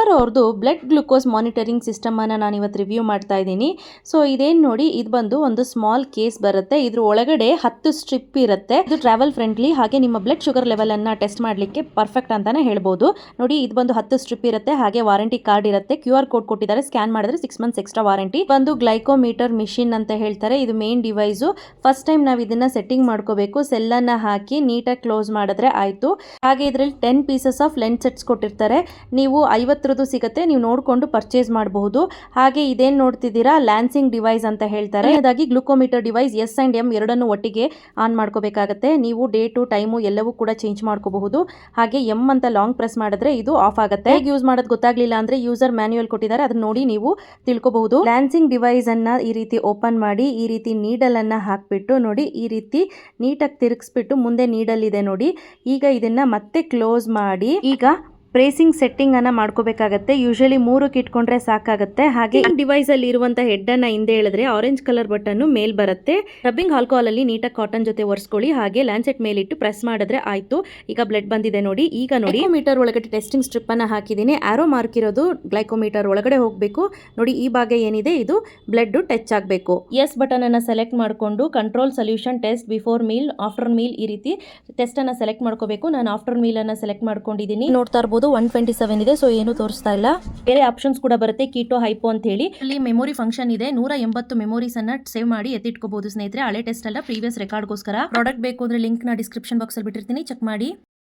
ಆರೋ ಅವ್ರದ್ದು blood glucose monitoring system ಅನ್ನ ನಾನು ಇವತ್ತು ರಿವ್ಯೂ ಮಾಡ್ತಾ ಇದ್ದೀನಿ. ಸೊ ಇದೇನು ನೋಡಿ, ಇದು ಬಂದು ಒಂದು ಸ್ಮಾಲ್ ಕೇಸ್ ಬರುತ್ತೆ. ಇದ್ರ ಒಳಗಡೆ 10 ಸ್ಟ್ರಿಪ್ ಇರುತ್ತೆ. ಇದು ಟ್ರಾವೆಲ್ ಫ್ರೆಂಡ್ಲಿ, ಹಾಗೆ ನಿಮ್ಮ ಬ್ಲಡ್ ಶುಗರ್ ಲೆವೆಲ್ ಅನ್ನ ಟೆಸ್ಟ್ ಮಾಡಲಿಕ್ಕೆ ಪರ್ಫೆಕ್ಟ್ ಅಂತಾನೆ ಹೇಳ್ಬೋದು. ನೋಡಿ, ಇದು ಬಂದು 10 ಸ್ಟ್ರಿಪ್ ಇರುತ್ತೆ, ಹಾಗೆ ವಾರಂಟಿ ಕಾರ್ಡ್ ಇರುತ್ತೆ. QR ಕೋಡ್ ಕೊಟ್ಟಿದ್ದಾರೆ, ಸ್ಕ್ಯಾನ್ ಮಾಡಿದ್ರೆ 6 ಮಂತ್ಸ್ ಎಕ್ಸ್ಟ್ರಾ ವಾರಂಟಿ. ಒಂದು ಗ್ಲೈಕೋಮೀಟರ್ ಮಿಷಿನ್ ಅಂತ ಹೇಳ್ತಾರೆ. ಇದು ಮೇನ್ ಡಿವೈಸ್. ಫಸ್ಟ್ ಟೈಮ್ ನಾವು ಇದನ್ನ ಸೆಟ್ಟಿಂಗ್ ಮಾಡ್ಕೋಬೇಕು. ಸೆಲ್ ಅನ್ನ ಹಾಕಿ ನೀಟಾಗಿ ಕ್ಲೋಸ್ ಮಾಡಿದ್ರೆ ಆಯ್ತು. ಹಾಗೆ ಇದರಲ್ಲಿ 10 ಪೀಸಸ್ ಆಫ್ ಲೆನ್ಸ್ ಸೆಟ್ಸ್ ಕೊಟ್ಟಿರ್ತಾರೆ. ನೀವು 50 ಸಿಗುತ್ತೆ, ನೀವು ನೋಡಿಕೊಂಡು ಪರ್ಚೇಸ್ ಮಾಡಬಹುದು. ಹಾಗೆ ಇದೇನು ನೋಡ್ತಿದ್ದೀರಾ, ಲ್ಯಾನ್ಸಿಂಗ್ ಡಿವೈಸ್ ಅಂತ ಹೇಳ್ತಾರೆ. ಅದಾಗಿ glucometer device S and M ಎರಡನ್ನು ಒಟ್ಟಿಗೆ ಆನ್ ಮಾಡ್ಕೋಬೇಕಾಗುತ್ತೆ. ನೀವು ಡೇಟು ಟೈಮು ಎಲ್ಲವೂ ಕೂಡ ಚೇಂಜ್ ಮಾಡ್ಕೋಬಹುದು. ಹಾಗೆ M ಅಂತ ಲಾಂಗ್ ಪ್ರೆಸ್ ಮಾಡಿದ್ರೆ ಇದು ಆಫ್ ಆಗುತ್ತೆ. ಹೇಗೆ ಯೂಸ್ ಮಾಡೋದು ಗೊತ್ತಾಗ್ಲಿಲ್ಲ ಅಂದ್ರೆ ಯೂಸರ್ ಮ್ಯಾನ್ಯುಯಲ್ ಕೊಟ್ಟಿದ್ದಾರೆ, ಅದನ್ನ ನೋಡಿ ನೀವು ತಿಳ್ಕೋಬಹುದು. ಲ್ಯಾನ್ಸಿಂಗ್ ಡಿವೈಸ್ ಅನ್ನ ಈ ರೀತಿ ಓಪನ್ ಮಾಡಿ, ಈ ರೀತಿ ನೀಡಲ್ ಅನ್ನ ಹಾಕ್ಬಿಟ್ಟು ನೋಡಿ, ಈ ರೀತಿ ನೀಟಾಗಿ ತಿರುಗಿಸ್ಬಿಟ್ಟು ಮುಂದೆ ನೀಡಲ್ ಇದೆ ನೋಡಿ. ಈಗ ಇದನ್ನ ಮತ್ತೆ ಕ್ಲೋಸ್ ಮಾಡಿ, ಈಗ ಪ್ರೇಸಿಂಗ್ ಸೆಟ್ಟಿಂಗ್ ಅನ್ನ ಮಾಡ್ಕೋಬೇಕಾಗತ್ತೆ. ಯೂಶಲಿ 3 ಇಟ್ಕೊಂಡ್ರೆ ಸಾಕಾಗುತ್ತೆ. ಹಾಗೆ ಡಿವೈಸ್ ಅಲ್ಲಿ ಇರುವಂತಹ ಹೆಡ್ ಅನ್ನ ಹಿಂದೆ ಎಳೆದ್ರೆ ಆರೆಂಜ್ ಕಲರ್ ಬಟನ್ ಮೇಲ್ ಬರುತ್ತೆ. ರಬ್ಬಿಂಗ್ ಆಲ್ಕೋಹಾಲ್ ಅಲ್ಲಿ ನೀಟಾಗಿ ಕಾಟನ್ ಜೊತೆ ಒರೆಸ್ಕೊಳ್ಳಿ. ಹಾಗೆ ಲ್ಯಾನ್ಸೆಟ್ ಮೇಲಿಟ್ಟು ಪ್ರೆಸ್ ಮಾಡಿದ್ರೆ ಆಯ್ತು. ಈಗ ಬ್ಲಡ್ ಬಂದಿದೆ ನೋಡಿ. ಈಗ ನೋಡಿ, ಮೀಟರ್ ಒಳಗಡೆ ಟೆಸ್ಟಿಂಗ್ ಸ್ಟ್ರಿಪ್ ಅನ್ನ ಹಾಕಿದ್ದೀನಿ. ಆರೋ ಮಾರ್ಕ್ ಇರೋದು ಗ್ಲೈಕೋಮೀಟರ್ ಒಳಗಡೆ ಹೋಗಬೇಕು. ನೋಡಿ, ಈ ಭಾಗ ಏನಿದೆ ಇದು ಬ್ಲಡ್ ಟಚ್ ಆಗಬೇಕು. ಎಸ್ ಬಟನ್ ಅನ್ನ ಸೆಲೆಕ್ಟ್ ಮಾಡಿಕೊಂಡು control solution test before meal, after meal, ಈ ರೀತಿ ಟೆಸ್ಟ್ ಅನ್ನ ಸೆಲೆಕ್ಟ್ ಮಾಡ್ಕೋಬೇಕು. ನಾನು ಆಫ್ಟರ್ ಮೀಲ್ ಅನ್ನ ಸೆಲೆಕ್ಟ್ ಮಾಡ್ಕೊಂಡಿದ್ದೀನಿ. ನೋಡ್ತಾ ಇರಬಹುದು 127 ಇದೆ, ಸೊ ಏನು ತೋರಿಸ್ತಾ ಇಲ್ಲ. ಬೇರೆ ಆಪ್ಷನ್ಸ್ ಕೂಡ ಬರುತ್ತೆ, ಕೀಟೋ, ಹೈಪೋ ಅಂತ ಹೇಳಿ. ಅಲ್ಲಿ ಮೆಮೊರಿ ಫಂಕ್ಷನ್ ಇದೆ. 180 ಮೆಮೊರೀಸ್ ಅನ್ನ ಸೇವ್ ಮಾಡಿ ಎತ್ತಿಟ್ಕೋಬಹುದು ಸ್ನೇಹಿತರೆ. ಹಳೆ ಟೆಸ್ಟ್ ಅಲ್ಲ, ಪ್ರೀವಿಯಸ್ ರೆಕಾರ್ಡ್ಗೋಸ್ಕರ. ಪ್ರಾಡಕ್ಟ್ ಬೇಕು ಅಂದ್ರೆ ಲಿಂಕ್ ನ ಡಿಸ್ಕ್ರಿಪ್ಷನ್ ಬಾಕ್ಸ್ ಅಲ್ಲಿ ಬಿಟ್ಟಿರ್ತೀನಿ, ಚೆಕ್ ಮಾಡಿ.